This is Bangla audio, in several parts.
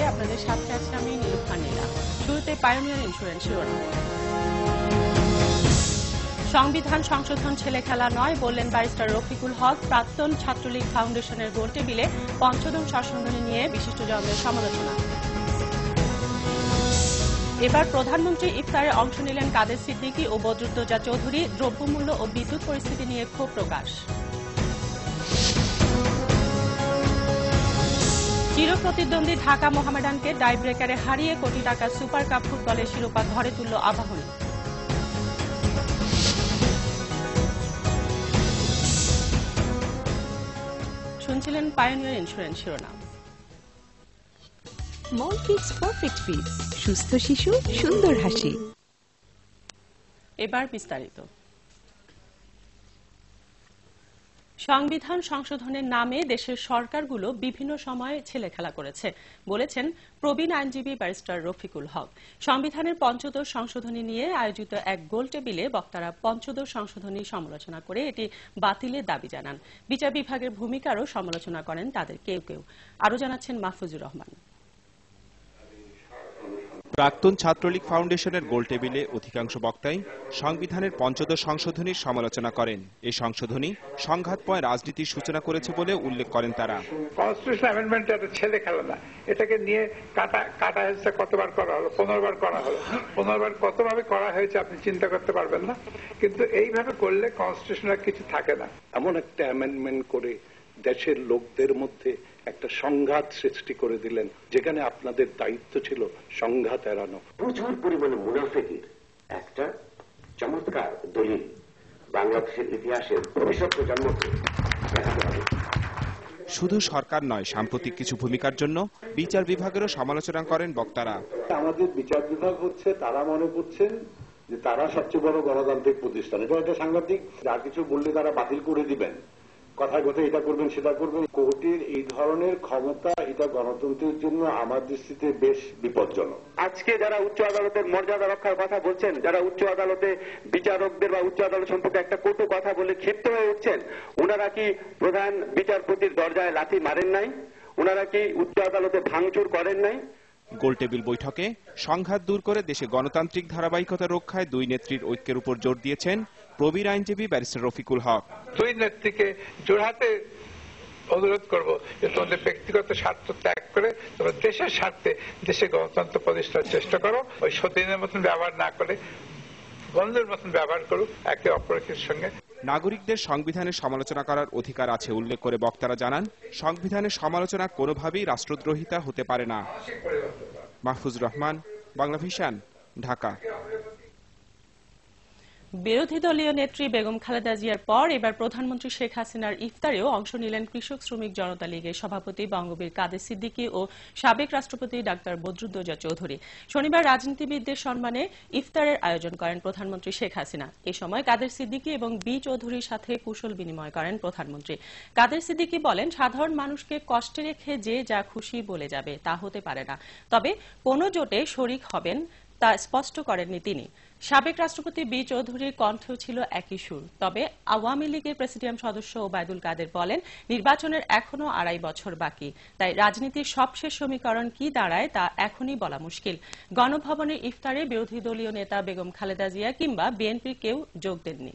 সংবাদে আপনাদের সাথে আছে আমি নীলুফার নীলা। শুরুতে পায়োনিয়ার ইন্স্যুরেন্স শিরোনাম। সংবিধান সংশোধন ছেলে খেলা নয় বললেন ব্যারিস্টার রফিকুল হক। প্রাক্তন ছাত্রলীগ ফাউন্ডেশনের গোলটেবিলে পঞ্চদশ সংশোধনী নিয়ে বিশিষ্টজনদের সমালোচনা। এবার প্রধানমন্ত্রী ইফতারে অংশ নিলেন কাদের সিদ্দিকী ও বদরুদ্দোজা চৌধুরী। দ্রব্যমূল্য ও বিদ্যুৎ পরিস্থিতি নিয়ে ক্ষোভ প্রকাশ। চিরপ্রতিদ্বন্দ্বী ঢাকা মোহামেডানকে টাই ব্রেকারে হারিয়ে কোটি টাকার সুপার কাপ ফুটবলের শিরোপা ঘরে তুলল আবাহনী। শুনছিলেন পায়োনিয়ার ইন্স্যুরেন্স শিরোনাম। মলফিক্স পারফেক্ট ফিক্স, সুস্থ শিশু সুন্দর হাসি। এবার বিস্তারিত। সংবিধান সংশোধনের নামে দেশের সরকারগুলো বিভিন্ন সময়ে ছেলেখেলা করেছে বলেছেন প্রবীণ আইনজীবী ব্যারিস্টার রফিকুল হক। সংবিধানের পঞ্চদশ সংশোধনী নিয়ে আয়োজিত এক গোলটেবিলে বক্তারা পঞ্চদশ সংশোধনী সমালোচনা করে এটি বাতিলের দাবি জানান। বিচার বিভাগের ভূমিকারও সমালোচনা করেন তাদের কেউ কেউ। আরও জানাচ্ছেন মাহফুজুর রহমান। প্রাক্তন ছাত্রলীগ ফাউন্ডেশনের গোলটেবিলে অধিকাংশ বক্তাই সংবিধানের পঞ্চদশ সংশোধনীর সমালোচনা করেন। এই সংশোধনী সংঘাতময় রাজনীতির সূচনা করেছে বলে উল্লেখ করেন তারা। কনস্টিটিউশন অ্যামেন্ডমেন্ট একটা ছেলে খেলা না, এটাকে নিয়ে কাটা হয়েছে, কতবার করা হলো, 15 বার করা হলো। 15 বার কতভাবে করা হয়েছে আপনি চিন্তা করতে পারবেন না, কিন্তু এইভাবে করলে কনস্টিটিউশনের কিছু থাকে না। এমন একটা অ্যামেন্ডমেন্ট করে দেশের লোকদের মধ্যে একটা সংঘাত সৃষ্টি করে দিলেন, যেখানে আপনাদের দায়িত্ব ছিল সংঘাত এড়ানো। প্রচুর পরিমাণে মুনাফিকের একটা চমৎকার দলিল বাংলাদেশের ইতিহাসের ভবিষ্যৎ প্রজন্মকে দেখাতে হবে। শুধু সরকার নয়, সাম্প্রতিক কিছু ভূমিকার জন্য বিচার বিভাগেরও সমালোচনা করেন বক্তারা। আমাদের বিচার বিভাগ হচ্ছে, তারা মনে করছেন যে তারা সবচেয়ে বড় গণতান্ত্রিক প্রতিষ্ঠান। এটা একটা সাংঘাতিক, যা কিছু বললে তারা বাতিল করে দিবেন, কথায় কথায় এটা করবেন সেটা করবেন। কোর্টের এই ধরনের ক্ষমতা, এটা গণতন্ত্রের জন্য আমার দৃষ্টিতে বেশ বিপজ্জনক। আজকে যারা উচ্চ আদালতের মর্যাদা রক্ষার কথা বলছেন, যারা উচ্চ আদালতে বিচারকদের বা উচ্চ আদালত সম্পর্কে একটা কটু কথা বলে ক্ষিপ্ত হয়ে উঠছেন, ওনারা কি প্রধান বিচারপতির দরজায় লাথি মারেন নাই? ওনারা কি উচ্চ আদালতে ভাঙচুর করেন নাই? গোলটেবিল বৈঠকে সংঘাত দূর করে দেশে গণতান্ত্রিক ধারাবাহিকতা রক্ষায় দুই নেত্রীর ঐক্যের উপর জোর দিয়েছেন প্রবীণ আইনজীবী ব্যারিস্টার রফিকুল হক। দুই নেত্রীকে জোড়হাতে অনুরোধ করব যে তোমাদের ব্যক্তিগত স্বার্থ ত্যাগ করে তোমরা দেশের স্বার্থে দেশে গণতন্ত্র প্রতিষ্ঠার চেষ্টা করো। ওই সতীনের মতন ব্যবহার না করে বন্ধুর মতন ব্যবহার করুক একে অপরের সঙ্গে। নাগরিকদের সংবিধানের সমালোচনা করার অধিকার আছে উল্লেখ করে বক্তারা জানান, সংবিধানের সমালোচনা কোনোভাবেই রাষ্ট্রদ্রোহিতা হতে পারে না। মাহফুজুর রহমান, বাংলা ভিশন, ঢাকা। বিরোধী দলীয় নেত্রী বেগম খালেদা জিয়ার পর এবার প্রধানমন্ত্রী শেখ হাসিনার ইফতারেও অংশ নিলেন কৃষক শ্রমিক জনতা লীগের সভাপতি বঙ্গবীর কাদের সিদ্দিকী ও সাবেক রাষ্ট্রপতি ডাক্তার বদরুদ্দোজা চৌধুরী। শনিবার রাজনীতিবিদদের সম্মানে ইফতারের আয়োজন করেন প্রধানমন্ত্রী শেখ হাসিনা। এ সময় কাদের সিদ্দিকী এবং বি চৌধুরীর সাথে কুশল বিনিময় করেন প্রধানমন্ত্রী। কাদের সিদ্দিকী বলেন, সাধারণ মানুষকে কষ্টে রেখে যে যা খুশি বলে যাবে তা হতে পারে না, তবে কোন জোটে শরিক হবেন তা স্পষ্ট করেননি তিনি। সাবেক রাষ্ট্রপতি বি চৌধুরীর কণ্ঠেও ছিল একই সুর। তবে আওয়ামী লীগের প্রেসিডিয়াম সদস্য ওবায়দুল কাদের বলেন, নির্বাচনের এখনো 2.5 বছর বাকি, তাই রাজনীতির সবশেষ সমীকরণ কি দাঁড়ায় তা এখনই বলা মুশকিল। গণভবনের ইফতারে বিরোধী দলীয় নেতা বেগম খালেদা জিয়া কিংবা বিএনপির কেউ যোগ দেননি।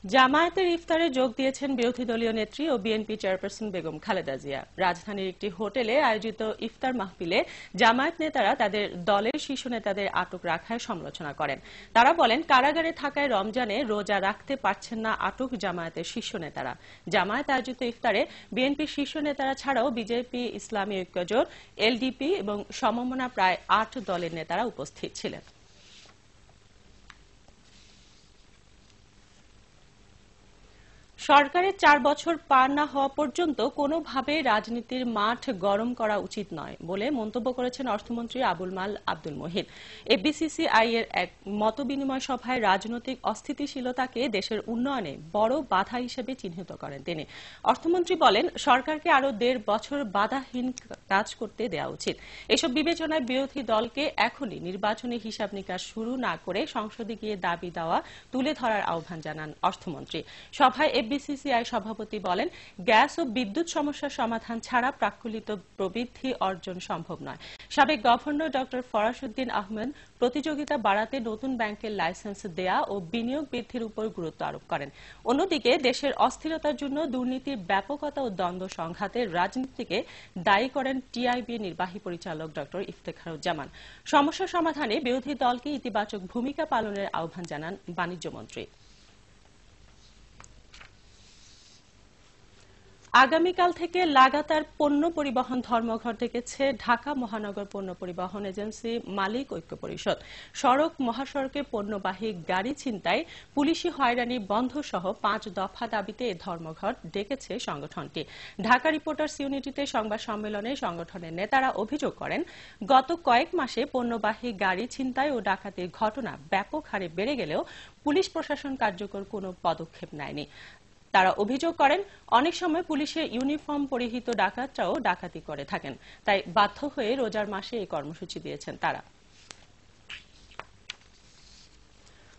জামায়াতের ইফতারে যোগ দিয়েছেন বিরোধী দলীয় নেত্রী ও বিএনপি চেয়ারপারসন বেগম খালেদা জিয়া। রাজধানীর একটি হোটেলে আয়োজিত ইফতার মাহফিলে জামায়াত নেতারা তাদের দলের শীর্ষ নেতাদের আটক রাখার সমালোচনা করেন। তারা বলেন, কারাগারে থাকায় রমজানে রোজা রাখতে পারছেন না আটক জামায়াতের শীর্ষ নেতারা। জামায়াত আয়োজিত ইফতারে বিএনপির শীর্ষ নেতারা ছাড়াও বিজেপি, ইসলামী ঐক্যজোট, এলডিপি এবং সমমনা প্রায় 8 দলের নেতারা উপস্থিত ছিলেন। সরকারের 4 বছর পার না হওয়া পর্যন্ত কোনোভাবে রাজনীতির মাঠ গরম করা উচিত নয় বলে মন্তব্য করেছেন অর্থমন্ত্রী আবুল মাল আব্দুল মহিদ। এফবিসিসিআই এর এক মতবিনিময় সভায় রাজনৈতিক অস্থিতিশীলতাকে দেশের উন্নয়নে বড় বাধা হিসেবে চিহ্নিত করেন তিনি। অর্থমন্ত্রী বলেন, সরকারকে আরো 1.5 বছর বাধাহীন কাজ করতে দেওয়া উচিত। এসব বিবেচনায় বিরোধী দলকে এখনই নির্বাচনী হিসাব নিকাশ শুরু না করে সংসদে গিয়ে দাবি দেওয়া তুলে ধরার আহ্বান জানান অর্থমন্ত্রী। সভায় বিসিসিআই সভাপতি বলেন, গ্যাস ও বিদ্যুৎ সমস্যার সমাধান ছাড়া প্রাক্কলিত প্রবৃদ্ধি অর্জন সম্ভব নয়। সাবেক গভর্নর ডক্টর ফরাসউদ্দিন আহমেদ প্রতিযোগিতা বাড়াতে নতুন ব্যাংকের লাইসেন্স দেয়া ও বিনিয়োগ বৃদ্ধির উপর গুরুত্ব আরোপ করেন। অন্যদিকে দেশের অস্থিরতার জন্য দুর্নীতির ব্যাপকতা ও দ্বন্দ্ব সংঘাতের রাজনীতিকে দায়ী করেন টিআইবি নির্বাহী পরিচালক ডক্টর ইফতেখারুজ্জামান। সমস্যা সমাধানে বিরোধী দলকে ইতিবাচক ভূমিকা পালনের আহ্বান জানান বাণিজ্যমন্ত্রী। আগামীকাল থেকে লাগাতার পণ্য পরিবহন ধর্মঘট ডেকেছে ঢাকা মহানগর পণ্য পরিবহন এজেন্সি মালিক ঐক্য পরিষদ। সড়ক মহাসড়কে পণ্যবাহী গাড়ি ছিনতাই, পুলিশি হয়রানি বন্ধ সহ 5 দফা দাবিতে এই ধর্মঘট ডেকেছে সংগঠনটি। ঢাকা রিপোর্টার্স ইউনিটিতে সংবাদ সম্মেলনে সংগঠনের নেতারা অভিযোগ করেন, গত কয়েক মাসে পণ্যবাহী গাড়ি ছিনতাই ও ডাকাতির ঘটনা ব্যাপক হারে বেড়ে গেলেও পুলিশ প্রশাসন কার্যকর কোনো পদক্ষেপ নেয়নি। তারা অভিযোগ করেন, অনেক সময় পুলিশের ইউনিফর্ম পরিহিত ডাকাতরাও ডাকাতি করে থাকেন। তাই বাধ্য হয়ে রোজার মাসে এই কর্মসূচি দিয়েছেন তারা।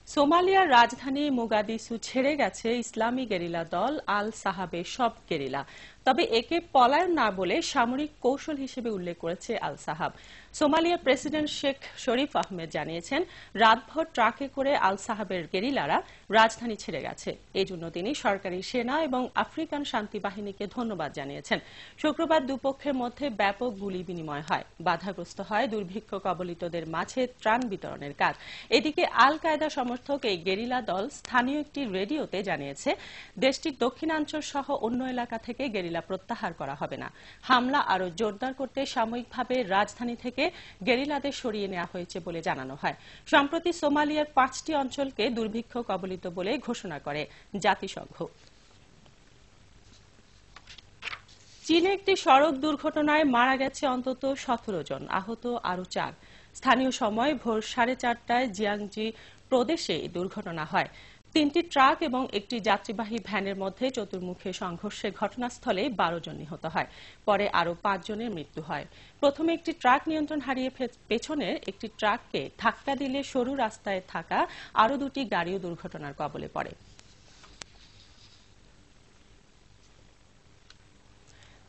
সোমালিয়ার রাজধানী মোগাদিসু ছেড়ে গেছে ইসলামী গেরিলা দল আল সাহাবের সব গেরিলা। তবে একে পলায়ন না বলে সামরিক কৌশল হিসেবে উল্লেখ করেছে আল সাহাব। সোমালিয়ার প্রেসিডেন্ট শেখ শরীফ আহমেদ জানিয়েছেন, রাতভর ট্রাকে করে আল সাহাবের গেরিলারা রাজধানী ছেড়ে গেছে। এই জন্য তিনি সরকারি সেনা এবং আফ্রিকান শান্তি বাহিনীকে ধন্যবাদ জানিয়েছেন। শুক্রবার দুপক্ষের মধ্যে ব্যাপক গুলি বিনিময় হয়। বাধাগ্রস্ত হয় দুর্ভিক্ষ কবলিতদের মাঝে ত্রাণ বিতরণের কাজ। এদিকে আল কায়দা সমর্থক এই গেরিলা দল স্থানীয় একটি রেডিওতে জানিয়েছে, দেশটির দক্ষিণাঞ্চল সহ অন্য এলাকা থেকে গেরিলা প্রত্যাহার করা হবে না। হামলা আরও জোরদার করতে সাময়িকভাবে রাজধানী থেকে গেরিলাদের সরিয়ে নেওয়া হয়েছে বলে জানানো হয়। সম্প্রতি সোমালিয়ার 5টি অঞ্চলকে দুর্ভিক্ষ কবলিত বলে ঘোষণা করে জাতিসংঘ। চীনে একটি সড়ক দুর্ঘটনায় মারা গেছে অন্তত 17 জন, আহত আরও 4। স্থানীয় সময় ভোর 4:30টায় জিয়াংজি প্রদেশে এই দুর্ঘটনা হয়। 3টি ট্রাক এবং একটি যাত্রীবাহী ভ্যানের মধ্যে চতুর্মুখী সংঘর্ষে ঘটনাস্থলে 12 জন নিহত হয়। পরে আরও 5 জনের মৃত্যু হয়। প্রথমে একটি ট্রাক নিয়ন্ত্রণ হারিয়ে পেছনের একটি ট্রাককে ধাক্কা দিলে সরু রাস্তায় থাকা আরও 2টি গাড়িও দুর্ঘটনার কবলে পড়ে।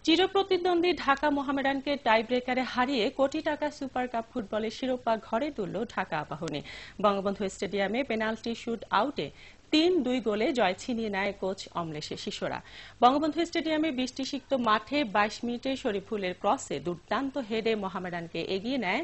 চিরপ্রতিদ্বন্দ্বী ঢাকা মোহামেডানকে টাই ব্রেকারে হারিয়ে কোটি টাকা সুপার কাপ ফুটবলের শিরোপা ঘরে তুলল ঢাকা আবাহনী। বঙ্গবন্ধু স্টেডিয়ামে পেনাল্টি শুট আউটে 3-2 গোলে জয় ছিনিয়ে নেয় কোচ অমলেশের শিষ্যরা। বঙ্গবন্ধু স্টেডিয়ামে বৃষ্টিসিক্ত মাঠে 22 মিনিটে শরীফুলের ক্রসে দুর্দান্ত হেডে মোহামেডানকে এগিয়ে নেয়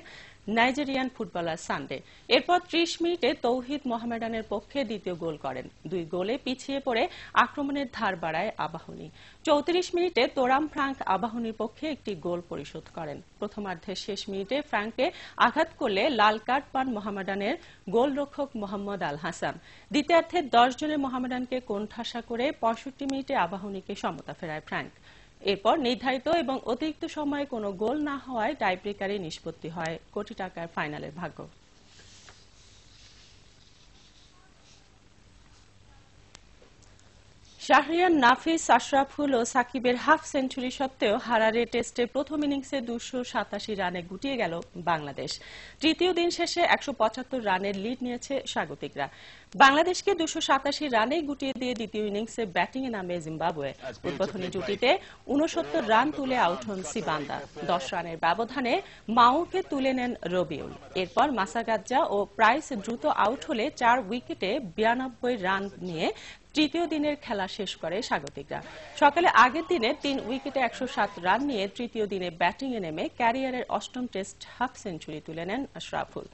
নাইজেরিয়ান ফুটবলার সানডে। এরপর 30 মিনিটে তৌহিদ মোহামেডানের পক্ষে দ্বিতীয় গোল করেন। 2 গোলে পিছিয়ে পড়ে আক্রমণের ধার বাড়ায় আবাহনী। 34 মিনিটে তোরাম ফ্রাঙ্ক আবাহনীর পক্ষে একটি গোল পরিশোধ করেন। প্রথমার্ধের শেষ মিনিটে ফ্রাঙ্কে আঘাত করলে লাল কার্ড পান মোহামেডানের গোলরক্ষক মোহাম্মদ আল হাসান। দ্বিতীয়ার্ধে 10 জনের মোহামেডানকে কোণঠাসা করে 65 মিনিটে আবাহনীকে সমতা ফেরায় ফ্রাঙ্ক। এরপর নির্ধারিত এবং অতিরিক্ত সময়ে কোনো গোল না হওয়ায় টাইব্রেকারে নিষ্পত্তি হয় কোটি টাকার ফাইনালের ভাগ্য। শাহরিয়ার, নাফিস, আশরাফুল ও সাকিবের হাফ সেঞ্চুরি সত্ত্বেও হারারে টেস্টের প্রথম ইনিংসে 287 রানে গুটিয়ে গেল বাংলাদেশ। তৃতীয় দিন শেষে 175 রানের লিড নিয়েছে স্বাগতিকরা। বাংলাদেশকে 287 রানে গুটিয়ে দিয়ে দ্বিতীয় ইনিংসে ব্যাটিংয়ে নামে জিম্বাবুয়ে। উদ্বোধনী জুটিতে 69 রান তুলে আউট হন সিবান্দা। 10 রানের ব্যবধানে মাউকে তুলে নেন রবিউল। এরপর মাসাগাজ্জা ও প্রাইস দ্রুত আউট হলে 4 উইকেটে 92 রান নিয়ে তৃতীয় দিনের খেলা শেষ করে স্বাগতিকরা। সকালে আগের দিনে 3 উইকেটে 107 রান নিয়ে তৃতীয় দিনে ব্যাটিংয়ে নেমে ক্যারিয়ারের 8ম টেস্ট হাফ সেঞ্চুরি তুলে নেন আশরাফুল।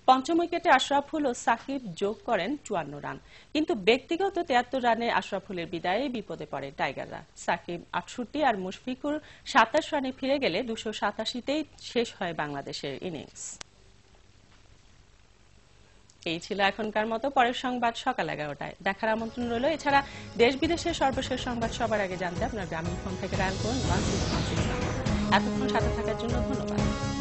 5ম উইকেটে আশরাফুল ও সাকিব যোগ করেন 54 রান। কিন্তু ব্যক্তিগত 73 রানে আশরাফুলের বিদায়ে বিপদে পড়ে টাইগাররা। সাকিব 68 আর মুশফিকুর 27 রানে ফিরে গেলে 287তেই শেষ হয় বাংলাদেশের ইনিংস। এই ছিল এখনকার মতো। পরের সংবাদ সকাল 11টায় দেখার আমন্ত্রণ রইল। এছাড়া দেশ বিদেশের সর্বশেষ সংবাদ সবার আগে জানতে আপনার গ্রামীণ ফোন থেকে ডায়াল করুন 1616। এতক্ষণ সাথে থাকার জন্য ধন্যবাদ।